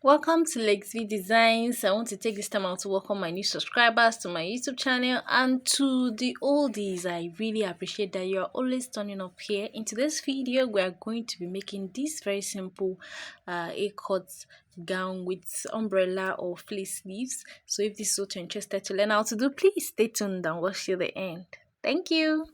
Welcome to Lexvi Designs. I want to take this time out to welcome my new subscribers to my YouTube channel and to the oldies. I really appreciate that you are always turning up here. In today's video, we are going to be making this very simple A-cut gown with umbrella or fleece sleeves. So if this is what you're interested to learn how to do, please stay tuned and watch till the end. Thank you.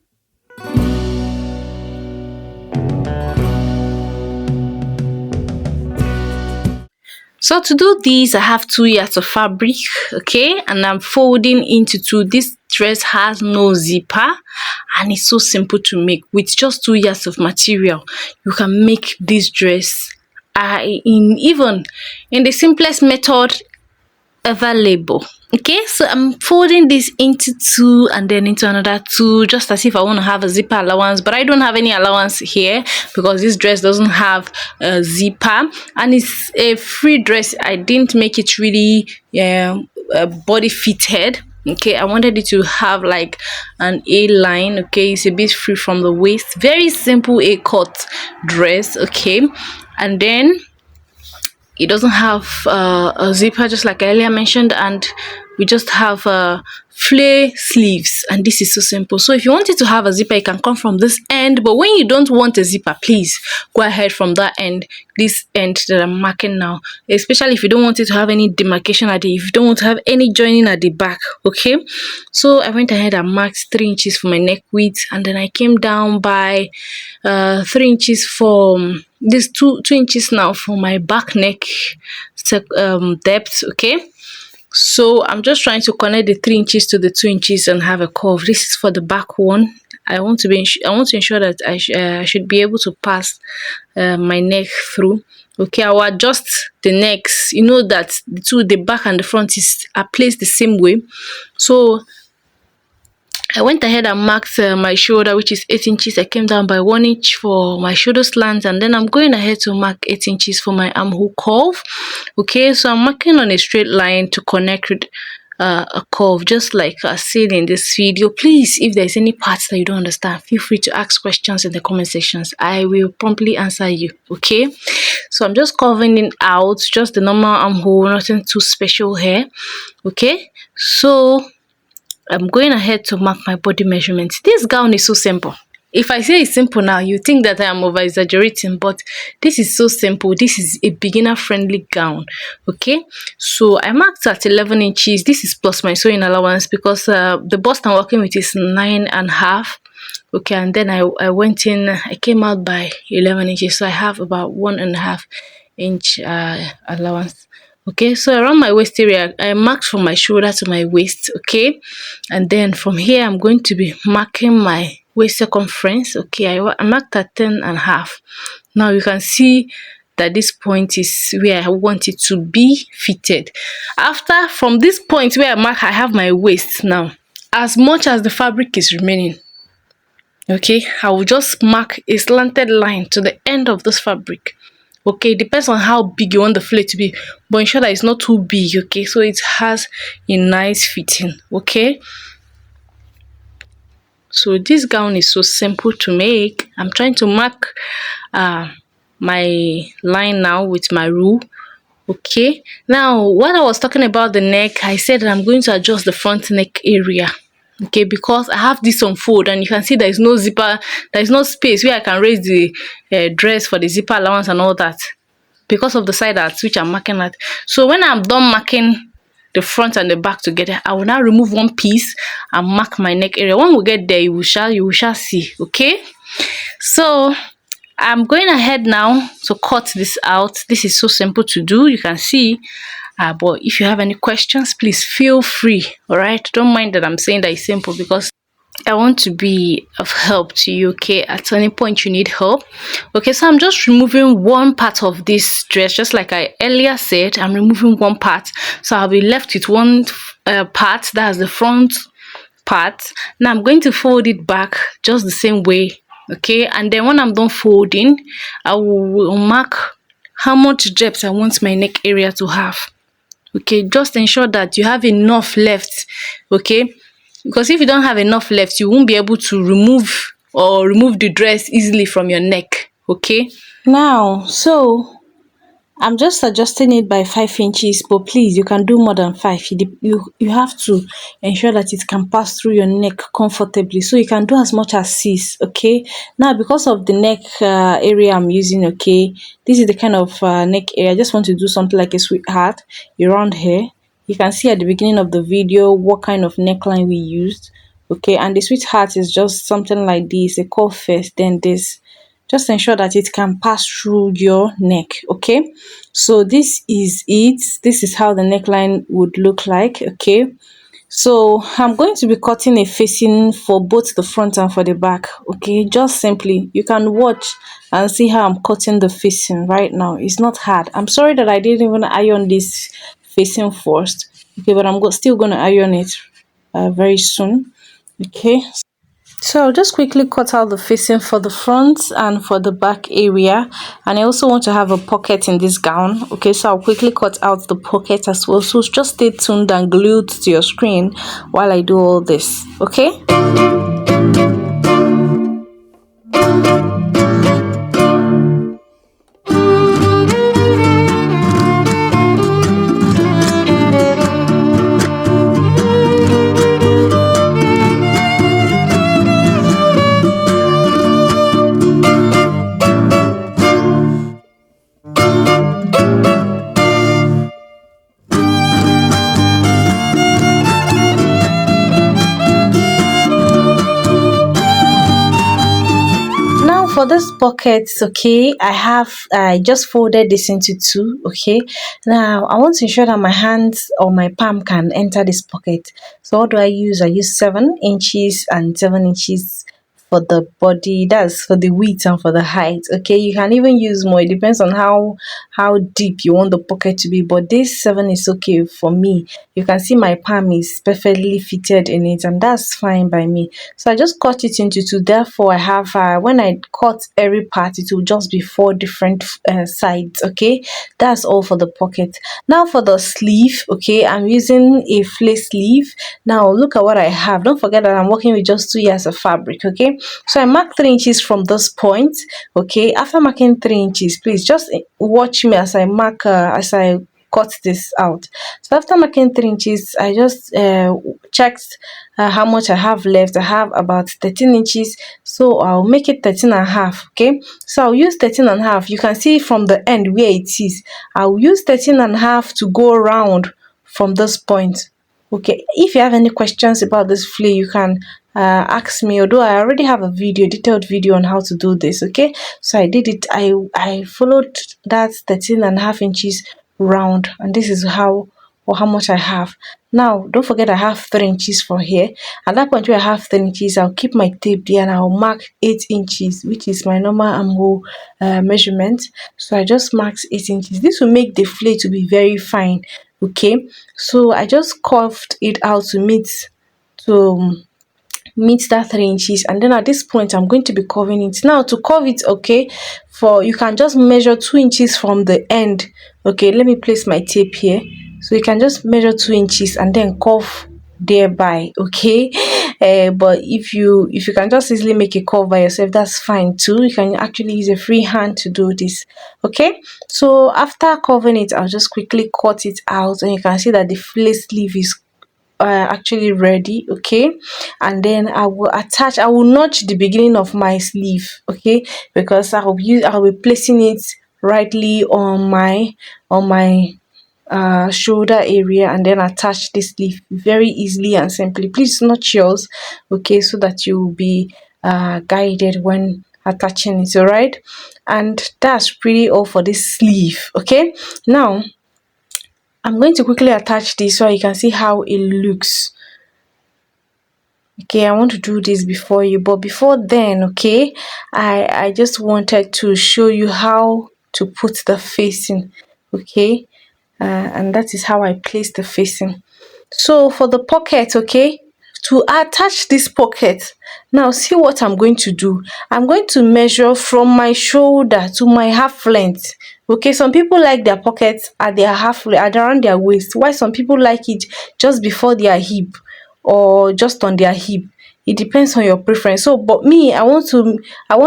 So to do this, I have 2 yards of fabric, okay, and I'm folding into two. This dress has no zipper and it's so simple to make. With just 2 yards of material, you can make this dress in the simplest method available. Okay, so I'm folding this into two and then into another two, just as if I want to have a zipper allowance, but I don't have any allowance here because this dress doesn't have a zipper and it's a free dress. I didn't make it really body fitted. Okay, I wanted it to have like an A line. Okay, it's a bit free from the waist, very simple A cut dress. Okay, and then it doesn't have a zipper, just like I earlier mentioned, and we just have flare sleeves, and this is so simple. So if you want it to have a zipper, it can come from this end, but when you don't want a zipper, please go ahead from that end, this end that I'm marking now, especially if you don't want it to have any demarcation at the, if you don't want to have any joining at the back. Okay, so I went ahead and marked 3 inches for my neck width, and then I came down by 3 inches for this 2 inches now for my back neck depth. Okay, so I'm just trying to connect the 3 inches to the 2 inches and have a curve. This is for the back one. I want to ensure that I should be able to pass my neck through. Okay, I will adjust the necks. You know that the back and the front are placed the same way. So I went ahead and marked my shoulder, which is 8 inches. I came down by 1 inch for my shoulder slant, and then I'm going ahead to mark 8 inches for my armhole curve. Okay, so I'm marking on a straight line to connect with a curve, just like I said in this video. Please, if there's any parts that you don't understand, feel free to ask questions in the comment sections. I will promptly answer you. Okay, so I'm just curving it out, just the normal armhole, nothing too special here. Okay, so I'm going ahead to mark my body measurements. This gown is so simple. If I say it's simple now, you think that I am over exaggerating, but this is so simple. This is a beginner friendly gown. Okay, so I marked at 11 inches. This is plus my sewing allowance because the bust I'm working with is 9.5. Okay, and then I went in, I came out by 11 inches, so I have about 1.5 inch allowance. Okay, so around my waist area, I marked from my shoulder to my waist. Okay, and then from here I'm going to be marking my waist circumference. Okay, I marked at 10.5. Now you can see that this point is where I want it to be fitted. After, from this point where I mark, I have my waist. Now as much as the fabric is remaining, okay, I will just mark a slanted line to the end of this fabric. Okay, it depends on how big you want the fillet to be, but ensure that it's not too big. Okay, so it has a nice fitting. Okay, so this gown is so simple to make. I'm trying to mark my line now with my rule. Okay, now when I was talking about the neck, I said that I'm going to adjust the front neck area. Okay, because I have this on fold and you can see there is no zipper, there is no space where I can raise the dress for the zipper allowance and all that, because of the side at which I'm marking at. So when I'm done marking the front and the back together, I will now remove one piece and mark my neck area. When we get there, you shall see. Okay, so I'm going ahead now to cut this out. This is so simple to do, you can see. But if you have any questions, please feel free. All right, don't mind that I'm saying that it's simple, because I want to be of help to you. Okay, at any point you need help. Okay, so I'm just removing one part of this dress, just like I earlier said. I'm removing one part, so I'll be left with one part, that's the front part. Now I'm going to fold it back just the same way. Okay, and then when I'm done folding, I will mark how much depth I want my neck area to have. Okay, just ensure that you have enough left. Okay, because if you don't have enough left, you won't be able to remove the dress easily from your neck. Okay, now so I'm just adjusting it by 5 inches, but please, you can do more than five. You have to ensure that it can pass through your neck comfortably. So you can do as much as 6. Okay. Now, because of the neck area I'm using, okay, this is the kind of neck area. I just want to do something like a sweetheart, a round hair. You can see at the beginning of the video what kind of neckline we used. Okay, and the sweetheart is just something like this, a curve first, then this. Just ensure that it can pass through your neck. Okay, so this is it. This is how the neckline would look like. Okay, so I'm going to be cutting a facing for both the front and for the back. Okay, just simply you can watch and see how I'm cutting the facing right now. It's not hard. I'm sorry that I didn't even iron this facing first. Okay, but still going to iron it very soon. Okay, so I'll just quickly cut out the facing for the front and for the back area, and I also want to have a pocket in this gown. Okay, so I'll quickly cut out the pocket as well, so just stay tuned and glued to your screen while I do all this. Okay. Now for this pockets, okay, I just folded this into two. Okay, now I want to ensure that my hands or my palm can enter this pocket. So what do I use? I use 7 inches and 7 inches for the body. That's for the width and for the height. Okay, you can even use more. It depends on how deep you want the pocket to be, but this 7 is okay for me. You can see my palm is perfectly fitted in it, and that's fine by me. So I just cut it into two. Therefore I have when I cut every part, it will just be four different sides. Okay, that's all for the pocket. Now for the sleeve, okay, I'm using a flace sleeve. Now look at what I have. Don't forget that I'm working with just 2 yards of fabric. Okay, so I mark 3 inches from this point. Okay, after marking 3 inches, please just watch me as I mark as I cut this out. So after marking 3 inches, I just checked how much I have left. I have about 13 inches, so I'll make it 13 and a half. Okay, so I'll use 13 and a half. You can see from the end where it is. I'll use 13 and a half to go around from this point. Okay, if you have any questions about this flea, you can ask me, although I already have a detailed video on how to do this. Okay, so I did it. I followed that 13 and a half inches round, and this is how much I have. Now don't forget I have 3 inches for here. At that point where I have 3 inches, I'll keep my tape there and I'll mark 8 inches, which is my normal armhole measurement. So I just marked 8 inches. This will make the flay to be very fine. Okay, so I just curved it out to meet that 3 inches, and then at this point I'm going to be curving it. Now to curve it, okay, for you can just measure 2 inches from the end. Okay, let me place my tape here. So you can just measure 2 inches and then curve thereby. Okay, but if you can just easily make a curve by yourself, that's fine too. You can actually use a free hand to do this. Okay, so after curving it, I'll just quickly cut it out, and you can see that the flace sleeve is actually ready. Okay, and then I will notch the beginning of my sleeve. Okay, because I'll be placing it rightly on my shoulder area, and then attach this sleeve very easily and simply. Please notch yours, okay, so that you will be guided when attaching it. All right, and that's pretty all for this sleeve. Okay, now I'm going to quickly attach this so you can see how it looks. Okay, I want to do this before you, but before then, okay, I just wanted to show you how to put the facing. Okay, and that is how I place the facing. So for the pocket, okay, to attach this pocket, now see what I'm going to do. I'm going to measure from my shoulder to my half length. Okay, some people like their pockets at their at around their waist, while some people like it just before their hip or just on their hip. it depends on your preference. So but me, I want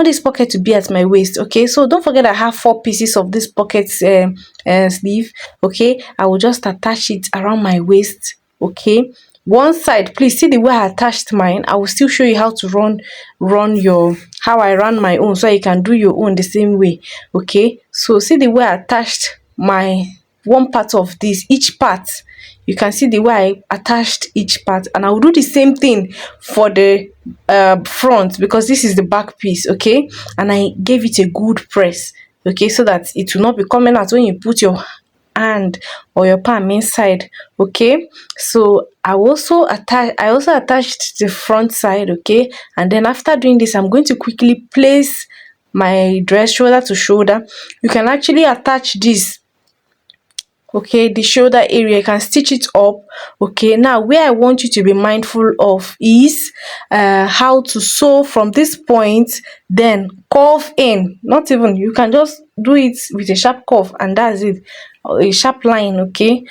this pocket to be at my waist. Okay, so don't forget I have 4 pieces of this pocket sleeve. Okay, I will just attach it around my waist. Okay, one side, please see the way I attached mine. I will still show you how to run your how I run my own, so you can do your own the same way. Okay, so see the way I attached my one part of this, each part. You can see the way I attached each part, and I will do the same thing for the front, because this is the back piece. Okay, and I gave it a good press. Okay, so that it will not be coming out when you put your hand or your palm inside. Okay, so I also attached the front side. Okay, and then after doing this, I'm going to quickly place my dress shoulder to shoulder. You can actually attach this, okay, the shoulder area, you can stitch it up. Okay, now where I want you to be mindful of is how to sew from this point, then curve in. Not even, you can just do it with a sharp curve, and that's it, a sharp line. Okay,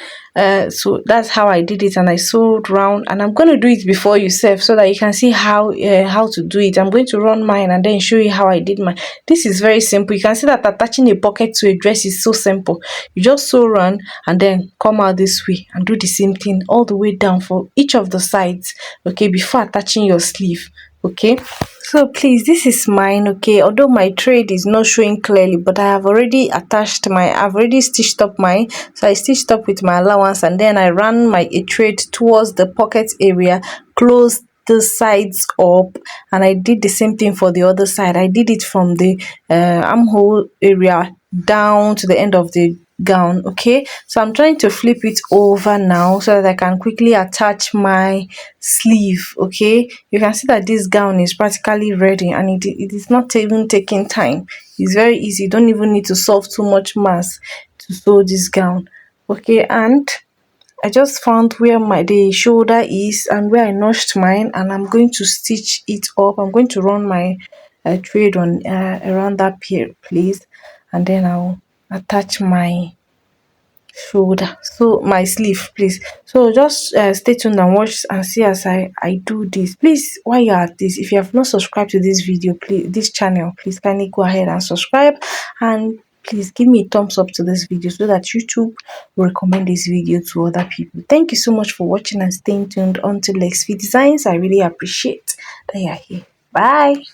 so that's how I did it, and I sewed round, and I'm going to do it before you serve, so that you can see how to do it. I'm going to run mine and then show you how I did mine. This is very simple. You can see that attaching a pocket to a dress is so simple. You just sew run and then come out this way and do the same thing all the way down for each of the sides. Okay, before attaching your sleeve. Okay, so please, this is mine. Okay, although my thread is not showing clearly, but I've already stitched up mine. So I stitched up with my allowance, and then I ran my a thread towards the pocket area, closed the sides up, and I did the same thing for the other side. I did it from the armhole area down to the end of the gown. Okay, so I'm trying to flip it over now so that I can quickly attach my sleeve. Okay, you can see that this gown is practically ready, and it is not even taking time. It's very easy. You don't even need to solve too much mass to sew this gown. Okay, and I just found where the shoulder is and where I notched mine, and I'm going to stitch it up. I'm going to run my thread on around that place, and then I'll attach my shoulder, so my sleeve, please. So just stay tuned and watch and see as I do this. Please, while you're at this, if you have not subscribed to this video, please, this channel, please kindly go ahead and subscribe, and please give me a thumbs up to this video so that YouTube will recommend this video to other people. Thank you so much for watching and staying tuned until next video designs. I really appreciate that you're here. Bye.